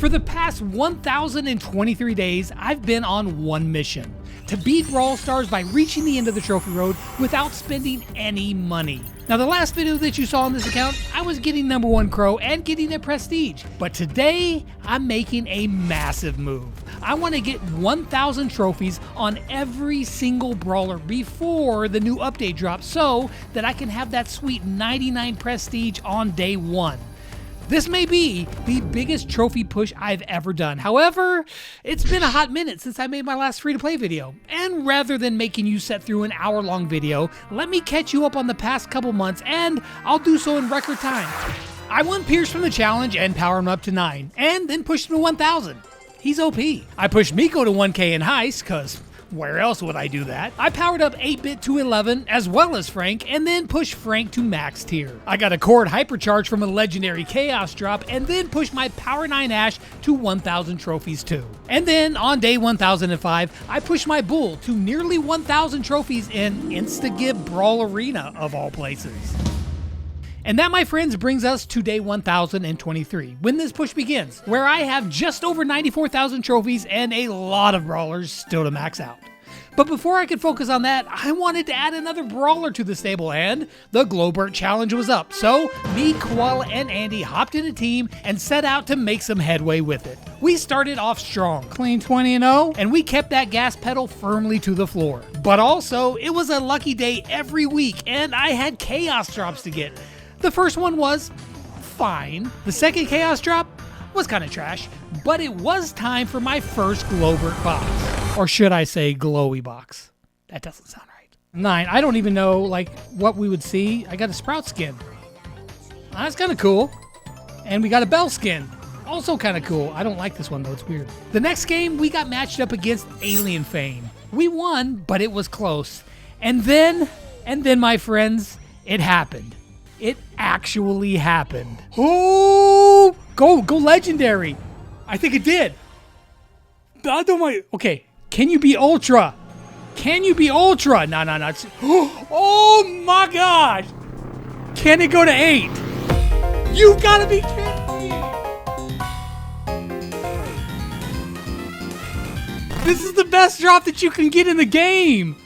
For the past 1,023 days, I've been on one mission: to beat Brawl Stars by reaching the end of the trophy road without spending any money. Now, the last video that you saw on this account, I was getting #1 Crow and getting a prestige. But today, I'm making a massive move. I want to get 1,000 trophies on every single brawler before the new update drops so that I can have that sweet 99 prestige on day 1. This may be the biggest trophy push I've ever done. However, it's been a hot minute since I made my last free-to-play video. And rather than making you sit through an hour-long video, let me catch you up on the past couple months, and I'll do so in record time. I won Pierce from the challenge and powered him up to 9, and then pushed him to 1,000. He's OP. I pushed Miko to 1K in Heist, cause where else would I do that? I powered up 8-Bit to 11, as well as Frank, and then pushed Frank to max tier. I got a Cord Hypercharge from a legendary Chaos drop, and then pushed my Power 9 Ash to 1,000 trophies too. And then, on day 1,005, I pushed my Bull to nearly 1,000 trophies in Instagib Brawl Arena, of all places. And that, my friends, brings us to day 1,023, when this push begins, where I have just over 94,000 trophies and a lot of brawlers still to max out. But before I could focus on that, I wanted to add another brawler to the stable, and the Glowbert challenge was up. So me, Koala, and Andy hopped in a team and set out to make some headway with it. We started off strong, clean 20-0, and we kept that gas pedal firmly to the floor. But also, it was a lucky day every week, and I had Chaos drops to get. The first one was fine. The second Chaos drop was kind of trash, but it was time for my first Glowbert box. Or should I say glowy box? That doesn't sound right. 9, I don't even know what we would see. I got a Sprout skin. That's kind of cool. And we got a Bell skin. Also kind of cool. I don't like this one though, it's weird. The next game, we got matched up against Alien Fame. We won, but it was close. And then my friends, it happened. It actually happened. Oh, go legendary. I think it did. Okay, can you be ultra? Can you be ultra? No. Oh my gosh. Can it go to 8? You've got to be kidding me. This is the best drop that you can get in the game.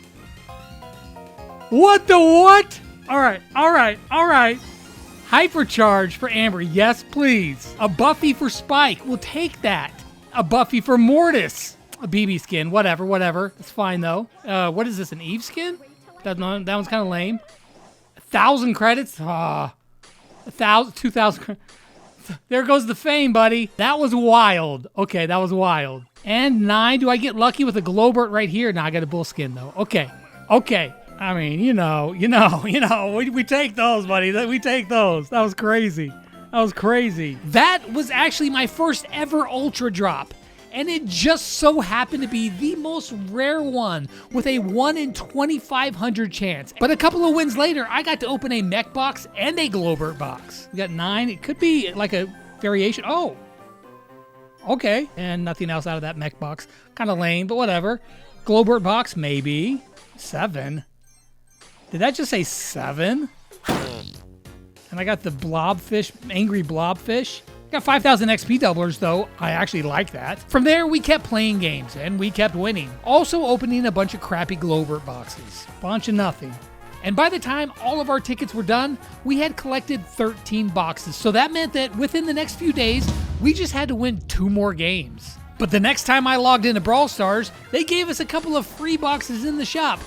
What the what? All right. Hypercharge for Amber, yes please. A Buffy for Spike, we'll take that. A Buffy for Mortis. A BB skin, whatever. It's fine though. What is this, an Eve skin? That one's kind of lame. 1,000 credits? 2,000 There goes the fame, buddy. That was wild. Okay, that was wild. And 9, do I get lucky with a Glowbert right here? No, I got a Bull skin though. Okay. I mean, you know, we take those, buddy. We take those. That was crazy. That was actually my first ever Ultra drop. And it just so happened to be the most rare one with a 1 in 2,500 chance. But a couple of wins later, I got to open a mech box and a Glowbert box. We got 9. It could be like a variation. Oh, okay. And nothing else out of that mech box. Kind of lame, but whatever. Glowbert box, maybe. 7. Did that just say 7? And I got the blobfish, angry blobfish. Got 5,000 XP doublers though. I actually like that. From there, we kept playing games and we kept winning. Also opening a bunch of crappy Glowbert boxes. Bunch of nothing. And by the time all of our tickets were done, we had collected 13 boxes. So that meant that within the next few days, we just had to win 2 more games. But the next time I logged into Brawl Stars, they gave us a couple of free boxes in the shop,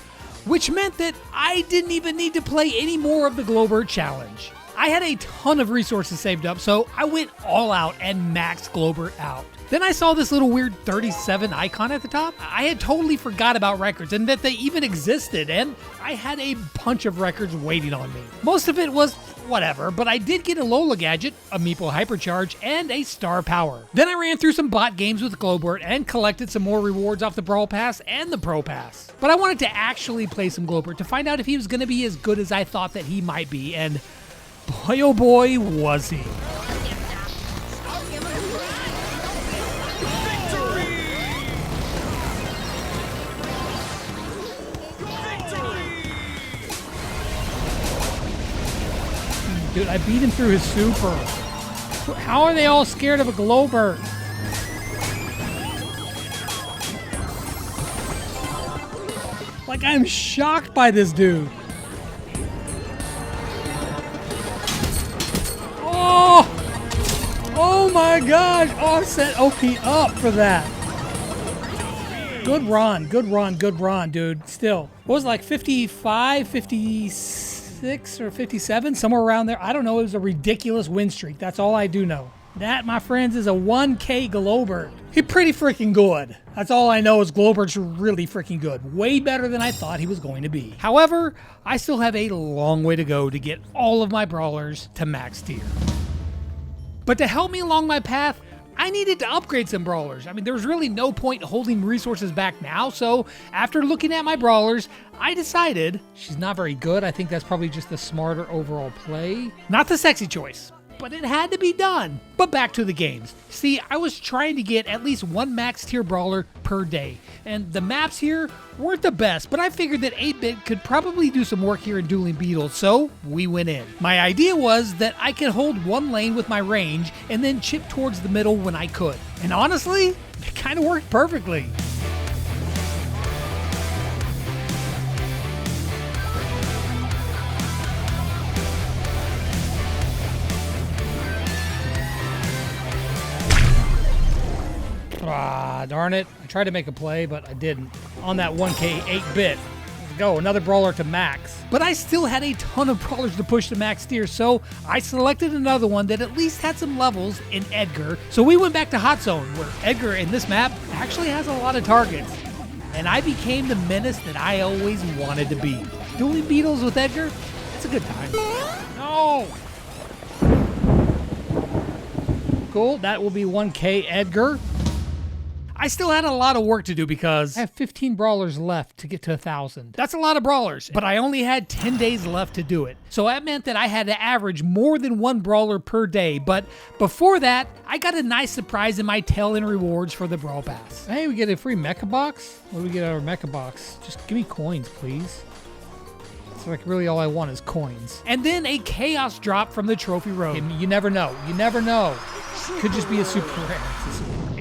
which meant that I didn't even need to play any more of the Glowbert challenge. I had a ton of resources saved up, so I went all out and maxed Glowbert out. Then I saw this little weird 37 icon at the top. I had totally forgot about records and that they even existed, and I had a bunch of records waiting on me. Most of it was whatever, but I did get a Lola gadget, a Meeple Hypercharge, and a Star Power. Then I ran through some bot games with Glowbert and collected some more rewards off the Brawl Pass and the Pro Pass. But I wanted to actually play some Glowbert to find out if he was going to be as good as I thought that he might be, and boy oh boy was he. Dude, I beat him through his super. How are they all scared of a Glowbert? Like, I'm shocked by this dude. Oh! Oh my gosh! Oh, I set OP up for that. Good run, dude. Still. What was it, like 55, 56, or 57? Somewhere around there. I don't know. It was a ridiculous win streak. That's all I do know. That, my friends, is a 1K Glowbert. He's pretty freaking good. That's all I know is Glowbert's really freaking good. Way better than I thought he was going to be. However, I still have a long way to go to get all of my brawlers to max tier. But to help me along my path, I needed to upgrade some brawlers. I mean, there was really no point holding resources back now, so after looking at my brawlers, I decided she's not very good. I think that's probably just the smarter overall play. Not the sexy choice, but it had to be done. But back to the games. See, I was trying to get at least one max tier brawler per day, and the maps here weren't the best, but I figured that 8-Bit could probably do some work here in Dueling Beetles, so we went in. My idea was that I could hold one lane with my range and then chip towards the middle when I could. And honestly, it kind of worked perfectly. Ah, darn it. I tried to make a play, but I didn't. On that 1K 8-Bit. Let's go, another brawler to max. But I still had a ton of brawlers to push to max tier, so I selected another one that at least had some levels in Edgar. So we went back to Hot Zone, where Edgar in this map actually has a lot of targets. And I became the menace that I always wanted to be. Dueling Beetles with Edgar? It's a good time. No! Cool, that will be 1K Edgar. I still had a lot of work to do because I have 15 brawlers left to get to 1,000. That's a lot of brawlers, but I only had 10 days left to do it. So that meant that I had to average more than one brawler per day. But before that, I got a nice surprise in my tail-end rewards for the Brawl Pass. Hey, we get a free mecha box? What do we get out of our mecha box? Just give me coins, please. It's like really all I want is coins. And then a chaos drop from the trophy road. You never know. You never know. Could just be a super rare.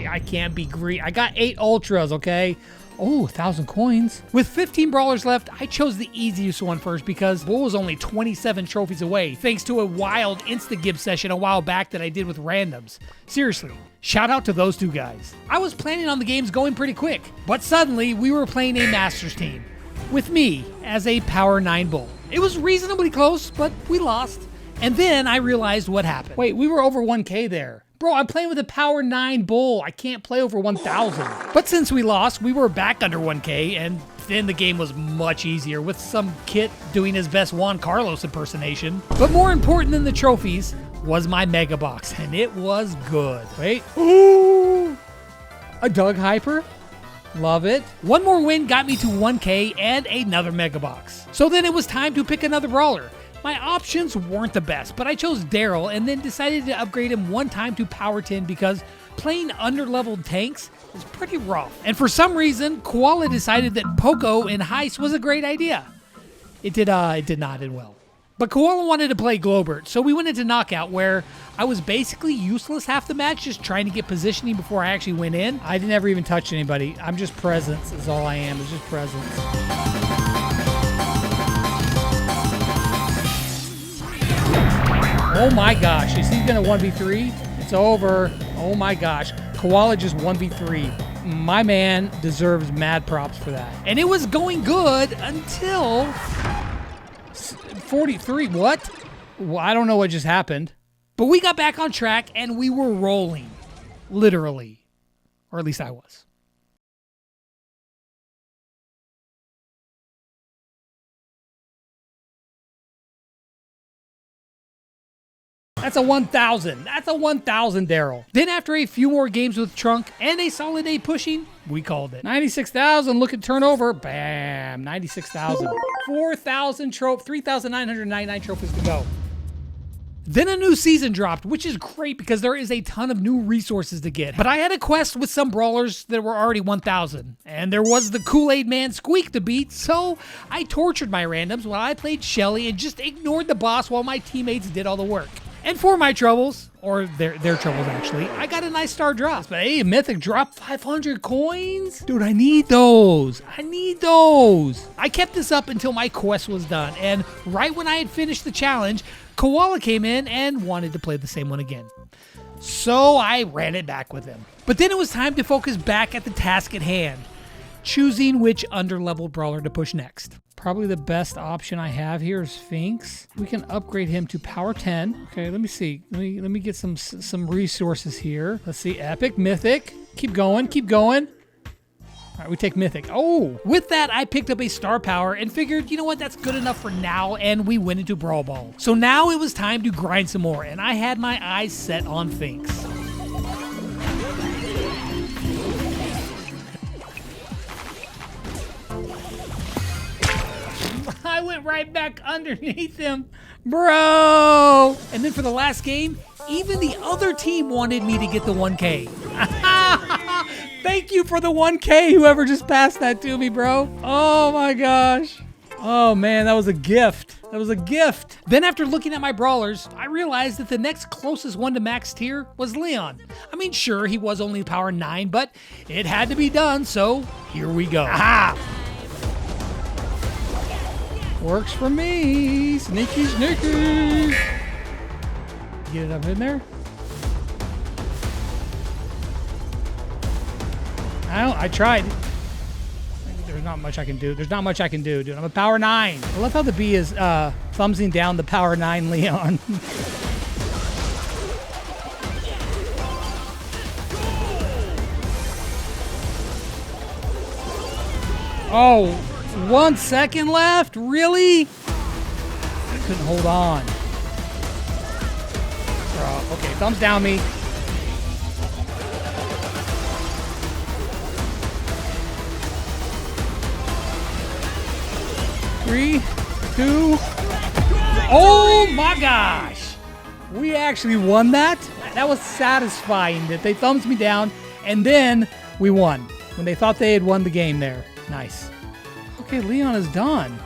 I can't be greedy. I got 8 ultras, okay? Oh, 1,000 coins. With 15 brawlers left, I chose the easiest one first because Bull was only 27 trophies away, thanks to a wild insta-gib session a while back that I did with randoms. Seriously, shout out to those two guys. I was planning on the games going pretty quick, but suddenly we were playing a Masters team, with me as a Power 9 Bull. It was reasonably close, but we lost. And then I realized what happened. Wait, we were over 1K there. Bro, I'm playing with a Power 9 Bull. I can't play over 1,000. But since we lost, we were back under 1K, and then the game was much easier with some kid doing his best Juan Carlos impersonation. But more important than the trophies was my Mega Box, and it was good. Wait. Ooh! A Doug Hyper? Love it. One more win got me to 1K and another Mega Box. So then it was time to pick another brawler. My options weren't the best, but I chose Daryl and then decided to upgrade him one time to Power 10 because playing under-leveled tanks is pretty rough. And for some reason, Koala decided that Poco in Heist was a great idea. It did not end well. But Koala wanted to play Glowbert, so we went into Knockout where I was basically useless half the match, just trying to get positioning before I actually went in. I didn't ever even touch anybody. I'm just presence is all I am, is just presence. Oh my gosh, is he gonna 1v3? It's over. Oh my gosh, Koala just 1v3. My man deserves mad props for that. And it was going good until 43, what? Well, I don't know what just happened. But we got back on track and we were rolling, literally. Or at least I was. That's a 1,000. That's a 1,000, Daryl. Then after a few more games with Trunk and a solid day pushing, we called it. 96,000, look at turnover. Bam, 96,000. 4,000 trophies, 3,999 trophies to go. Then a new season dropped, which is great because there is a ton of new resources to get. But I had a quest with some brawlers that were already 1,000. And there was the Kool-Aid Man Squeak to beat, so I tortured my randoms while I played Shelly and just ignored the boss while my teammates did all the work. And for my troubles, or their troubles actually, I got a nice star drop. But hey, Mythic dropped 500 coins? Dude, I need those. I need those. I kept this up until my quest was done. And right when I had finished the challenge, Koala came in and wanted to play the same one again. So I ran it back with him. But then it was time to focus back at the task at hand, choosing which underleveled brawler to push next. Probably the best option I have here is Sphinx. We can upgrade him to power 10. Okay, let me see. Let me get some resources here. Let's see, epic, mythic. Keep going, keep going. All right, we take mythic. Oh, with that, I picked up a star power and figured, you know what, that's good enough for now, and we went into Brawl Ball. So now it was time to grind some more, and I had my eyes set on Sphinx. I went right back underneath him, bro. And then for the last game, even the other team wanted me to get the 1K. Thank you for the 1K, whoever just passed that to me, bro. Oh my gosh. Oh man, that was a gift. That was a gift. Then after looking at my brawlers, I realized that the next closest one to max tier was Leon. I mean, sure, he was only power 9, but it had to be done, so here we go. Aha! Works for me. Sneaky, sneaky. Get it up in there. I tried. There's not much I can do. There's not much I can do, dude. I'm a power 9. I love how the bee is thumbsing down the power 9 Leon. Oh, 1 second left? Really? I couldn't hold on. Bro, okay, thumbs down me. Three, two. Oh my gosh. We actually won that. That was satisfying that they thumbs me down and then we won when they thought they had won the game there. Nice. Okay, Leon is done.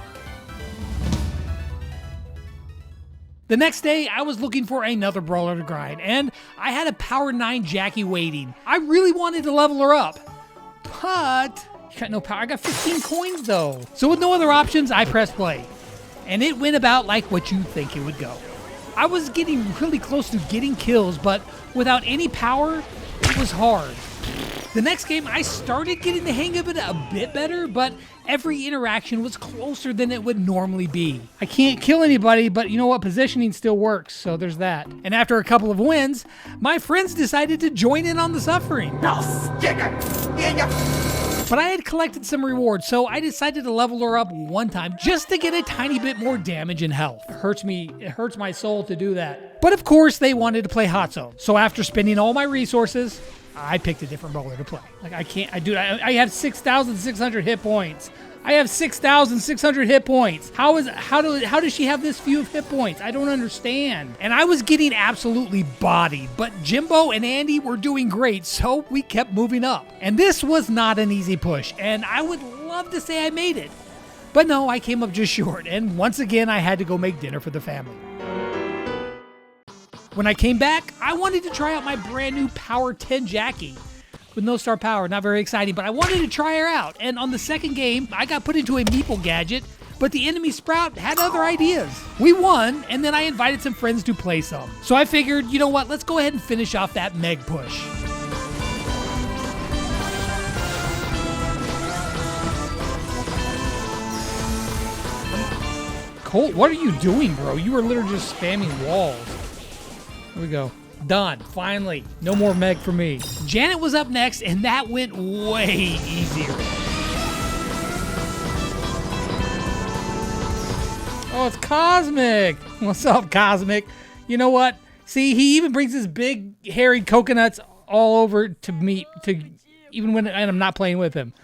The next day, I was looking for another brawler to grind, and I had a power 9 Jackie waiting. I really wanted to level her up, but you got no power. I got 15 coins though. So with no other options, I pressed play, and it went about like what you'd think it would go. I was getting really close to getting kills, but without any power, it was hard. The next game, I started getting the hang of it a bit better, but every interaction was closer than it would normally be. I can't kill anybody, but you know what? Positioning still works, so there's that. And after a couple of wins, my friends decided to join in on the suffering. But I had collected some rewards, so I decided to level her up one time just to get a tiny bit more damage and health. It hurts my soul to do that. But of course, they wanted to play Hot Zone. So after spending all my resources, I picked a different brawler to play. Like I have 6,600 hit points. I have 6,600 hit points. How does she have this few of hit points? I don't understand. And I was getting absolutely bodied, but Jimbo and Andy were doing great, so we kept moving up. And this was not an easy push, and I would love to say I made it. But no, I came up just short, and once again, I had to go make dinner for the family. When I came back, I wanted to try out my brand new Power 10 Jackie. With no star power, not very exciting, but I wanted to try her out. And on the second game, I got put into a Meeple gadget, but the enemy Sprout had other ideas. We won, and then I invited some friends to play some. So I figured, you know what, let's go ahead and finish off that Meg push. Colt, what are you doing, bro? You were literally just spamming walls. Here we go. Done. Finally. No more Meg for me. Janet was up next, and that went way easier. Oh, it's Cosmic. What's up, Cosmic? You know what? See, he even brings his big, hairy coconuts all over to me, even when I'm not playing with him.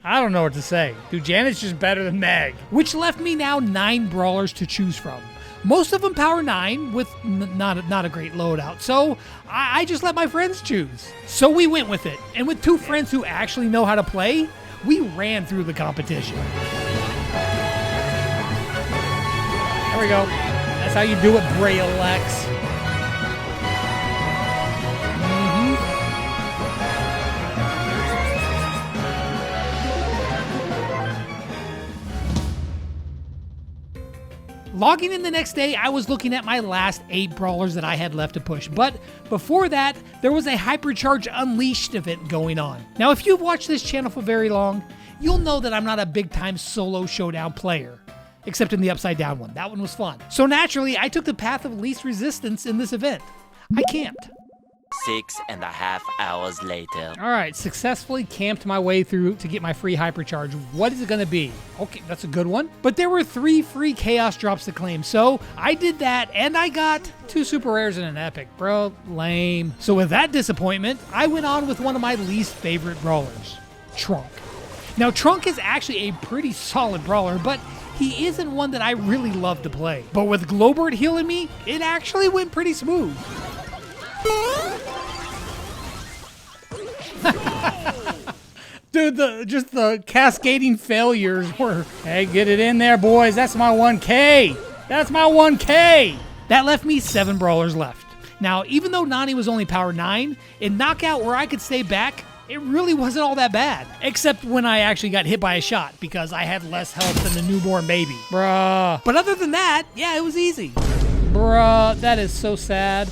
I don't know what to say. Dude, Janet's just better than Meg. Which left me now 9 brawlers to choose from. Most of them power 9 with not a great loadout, so I just let my friends choose. So we went with it, and with 2 friends who actually know how to play, we ran through the competition. There we go. That's how you do it, Braillex. Logging in the next day, I was looking at my last 8 brawlers that I had left to push, but before that, there was a Hypercharge Unleashed event going on. Now, if you've watched this channel for very long, you'll know that I'm not a big-time solo showdown player, except in the upside down one. That one was fun. So naturally, I took the path of least resistance in this event. I camped. 6.5 hours later. All right, successfully camped my way through to get my free Hypercharge. What is it gonna be? Okay, that's a good one. But there were 3 free Chaos drops to claim, so I did that, and I got 2 super rares and an epic. Bro, lame. So with that disappointment, I went on with one of my least favorite brawlers, Trunk. Now, Trunk is actually a pretty solid brawler, but he isn't one that I really love to play. But with Glowbert healing me, it actually went pretty smooth. Dude, just the cascading failures were, hey, get it in there, boys. That's my 1K. That's my 1K. That left me 7 brawlers left. Now, even though Nani was only power 9, in Knockout where I could stay back, it really wasn't all that bad. Except when I actually got hit by a shot because I had less health than the newborn baby. Bruh. But other than that, yeah, it was easy. Bruh, that is so sad.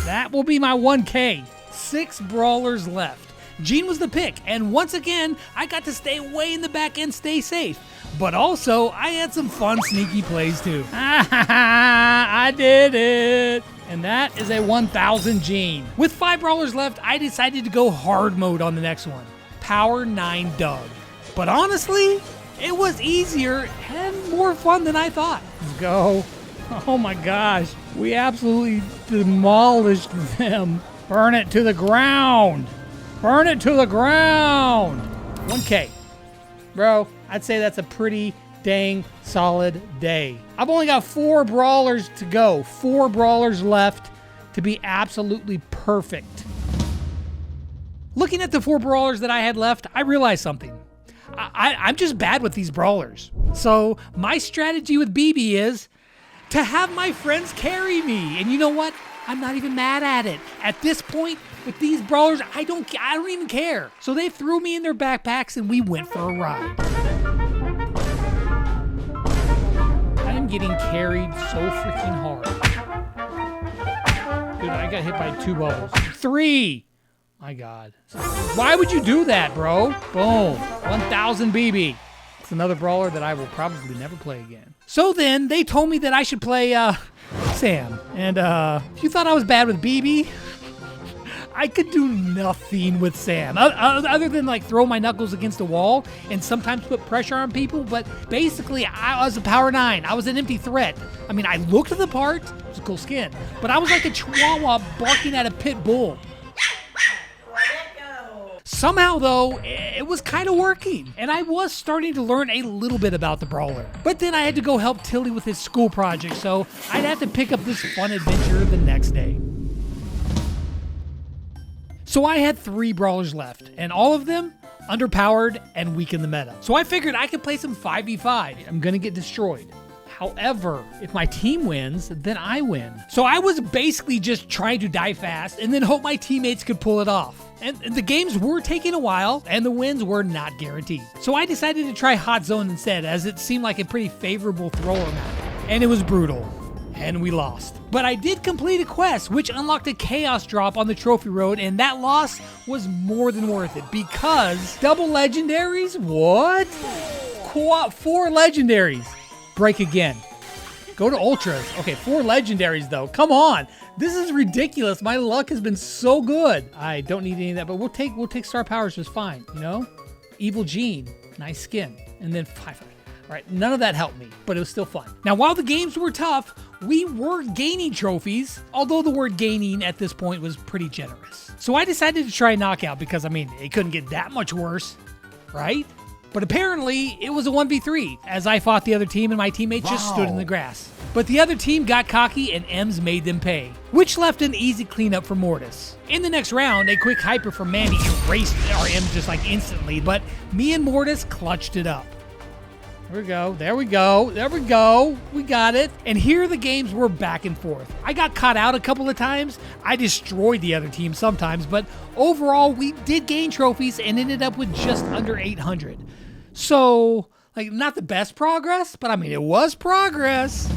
That will be my 1K. 6 brawlers left. Gene was the pick, and once again, I got to stay way in the back and stay safe. But also, I had some fun sneaky plays too. I did it! And that is a 1000 Gene. With 5 brawlers left, I decided to go hard mode on the next one. Power 9 Doug. But honestly, it was easier and more fun than I thought. Let's go. Oh my gosh, we absolutely demolished them. Burn it to the ground. Burn it to the ground. 1K. Bro, I'd say that's a pretty dang solid day. I've only got 4 brawlers to go. 4 brawlers left to be absolutely perfect. Looking at the 4 brawlers that I had left, I realized something. I'm just bad with these brawlers. So my strategy with BB is to have my friends carry me. And you know what? I'm not even mad at it. At this point, with these brawlers, I don't even care. So they threw me in their backpacks and we went for a ride. I am getting carried so freaking hard. Dude, I got hit by 2 bubbles. 3! My God. Why would you do that, bro? Boom. 1000 BB. It's another brawler that I will probably never play again. So then, they told me that I should play, Sam. And, if you thought I was bad with BB, I could do nothing with Sam. Other than, like, throw my knuckles against a wall and sometimes put pressure on people. But basically, I was a power 9. I was an empty threat. I mean, I looked the part. It was a cool skin. But I was like a chihuahua barking at a pit bull. Somehow, though, it was kind of working, and I was starting to learn a little bit about the brawler. But then I had to go help Tilly with his school project, so I'd have to pick up this fun adventure the next day. So I had 3 brawlers left, and all of them underpowered and weak in the meta. So I figured I could play some 5v5. I'm gonna get destroyed. However, if my team wins, then I win. So I was basically just trying to die fast and then hope my teammates could pull it off. And the games were taking a while, and the wins were not guaranteed. So I decided to try Hot Zone instead, as it seemed like a pretty favorable thrower map. And it was brutal. And we lost. But I did complete a quest, which unlocked a Chaos drop on the trophy road, and that loss was more than worth it, because double legendaries? What? 4 legendaries. Break again. Go to Ultras. Okay, 4 legendaries though. Come on. This is ridiculous. My luck has been so good. I don't need any of that, but we'll take star powers just fine, you know? Evil Gene. Nice skin. And then 5. All right, none of that helped me, but it was still fun. Now, while the games were tough, we were gaining trophies, although the word gaining at this point was pretty generous. So I decided to try Knockout because, I mean, it couldn't get that much worse, right? But apparently, it was a 1v3, as I fought the other team and my teammates just stood in the grass. But the other team got cocky and Ems made them pay, which left an easy cleanup for Mortis. In the next round, a quick hyper from Mandy erased our Ems just like instantly, but me and Mortis clutched it up. There we go. There we go. There we go. We got it. And here the games were back and forth. I got caught out a couple of times. I destroyed the other team sometimes, but overall we did gain trophies and ended up with just under 800. So, like, not the best progress, but I mean, it was progress.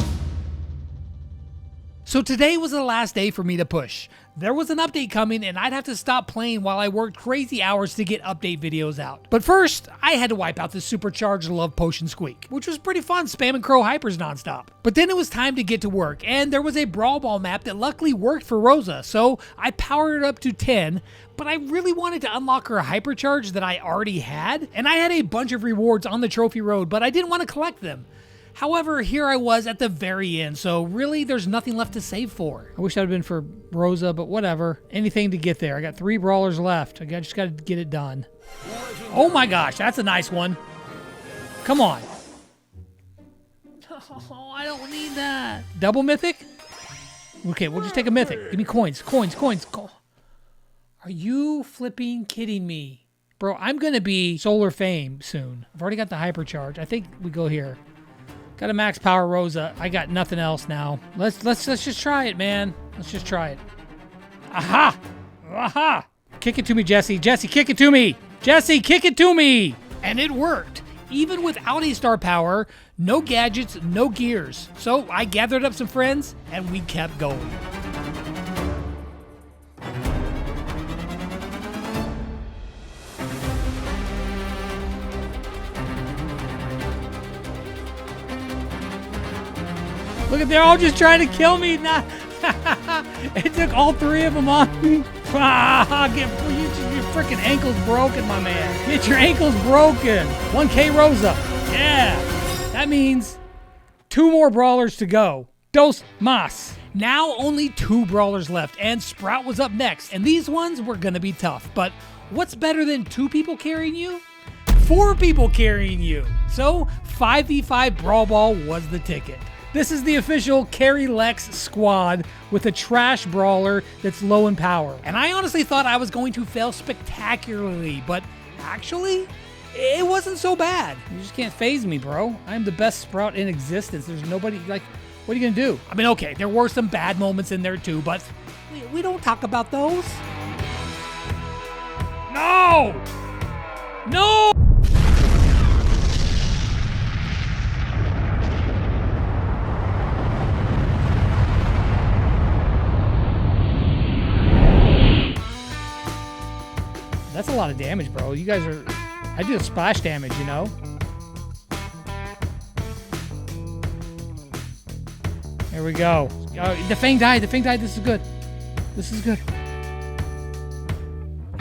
So today was the last day for me to push. There was an update coming and I'd have to stop playing while I worked crazy hours to get update videos out. But first, I had to wipe out the Supercharged Love Potion Squeak, which was pretty fun spamming Crow Hypers nonstop. But then it was time to get to work, and there was a Brawl Ball map that luckily worked for Rosa, so I powered it up to 10, but I really wanted to unlock her Hypercharge that I already had, and I had a bunch of rewards on the trophy road, but I didn't want to collect them. However, here I was at the very end, so really there's nothing left to save for. I wish that would have been for Rosa, but whatever. Anything to get there. I got 3 brawlers left. I just got to get it done. Oh my gosh, that's a nice one. Come on. Oh, I don't need that. Double mythic? Okay, we'll just take a mythic. Give me coins, coins, coins. Are you flipping kidding me? Bro, I'm going to be Solar Fame soon. I've already got the Hypercharge. I think we go here. Got a max power Rosa. I got nothing else now. Let's just try it, man. Let's just try it. Aha! Aha! Kick it to me, Jesse. Jesse, kick it to me. Jesse, kick it to me. And it worked. Even without a star power, no gadgets, no gears. So I gathered up some friends and we kept going. Look at, they're all just trying to kill me. Nah. It took all 3 of them on me. Your freaking ankle's broken, my man. Get your ankles broken. 1K Rosa. Yeah. That means 2 more brawlers to go. Dos más. Now only 2 brawlers left, and Sprout was up next, and these ones were gonna be tough. But what's better than 2 people carrying you? 4 people carrying you. So 5v5 Brawl Ball was the ticket. This is the official Carry Lex squad with a trash brawler that's low in power. And I honestly thought I was going to fail spectacularly, but actually, it wasn't so bad. You just can't phase me, bro. I'm the best Sprout in existence. There's nobody, like, what are you gonna do? I mean, okay, there were some bad moments in there too, but we don't talk about those. No! No! That's a lot of damage, bro. You guys are... I do splash damage, you know? There we go. The Fang died. The Fang died. This is good. This is good.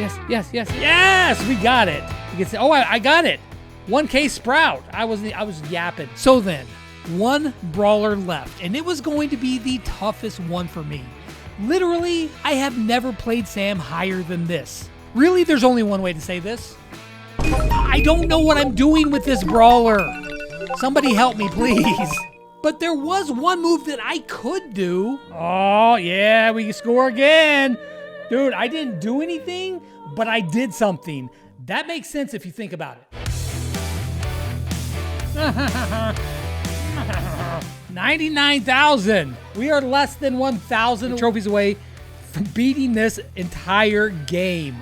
Yes, yes, yes. Yes! We got it. You can say, oh, I got it. 1K Sprout. I was yapping. So then, 1 brawler left, and it was going to be the toughest one for me. Literally, I have never played Sam higher than this. Really, there's only one way to say this. I don't know what I'm doing with this brawler. Somebody help me, please. But there was one move that I could do. Oh, yeah, we can score again. Dude, I didn't do anything, but I did something. That makes sense if you think about it. 99,000. We are less than 1,000 trophies away from beating this entire game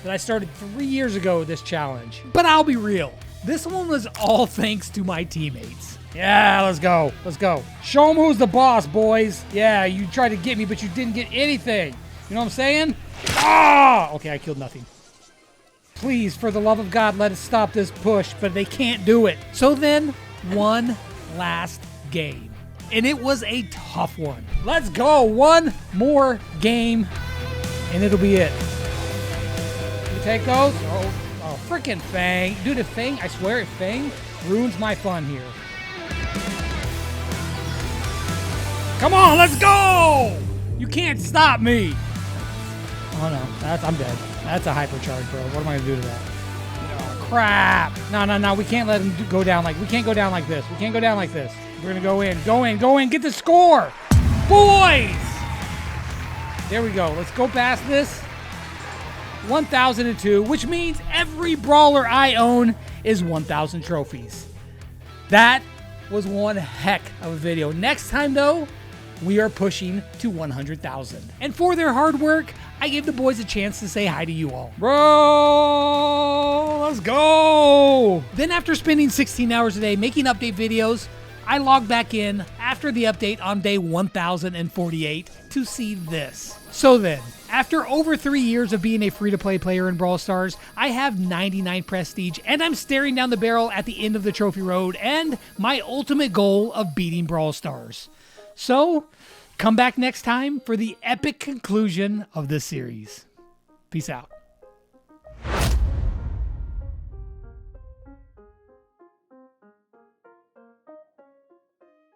that I started 3 years ago with this challenge. But I'll be real. This one was all thanks to my teammates. Yeah, let's go. Let's go. Show them who's the boss, boys. Yeah, you tried to get me, but you didn't get anything. You know what I'm saying? Ah! Okay, I killed nothing. Please, for the love of God, let us stop this push, but they can't do it. So then, one last game. And it was a tough one. Let's go. One more game, and it'll be it. You take those? Oh, freaking Fang. Dude, if Fang, I swear, if Fang ruins my fun here. Come on, let's go! You can't stop me. Oh, no. I'm dead. That's a hypercharge, bro. What am I going to do to that? Oh, crap. No. We can't let him go down like... We can't go down like this. We can't go down like this. We're going to go in. Go in. Get the score. Boys! There we go. Let's go past this. 1,002, which means every brawler I own is 1,000 trophies. That was one heck of a video. Next time, though, we are pushing to 100,000. And for their hard work, I gave the boys a chance to say hi to you all. Bro, let's go! Then after spending 16 hours a day making update videos, I logged back in after the update on day 1048 to see this. So then, after over 3 years of being a free-to-play player in Brawl Stars, I have 99 prestige, and I'm staring down the barrel at the end of the trophy road and my ultimate goal of beating Brawl Stars. So, come back next time for the epic conclusion of this series. Peace out.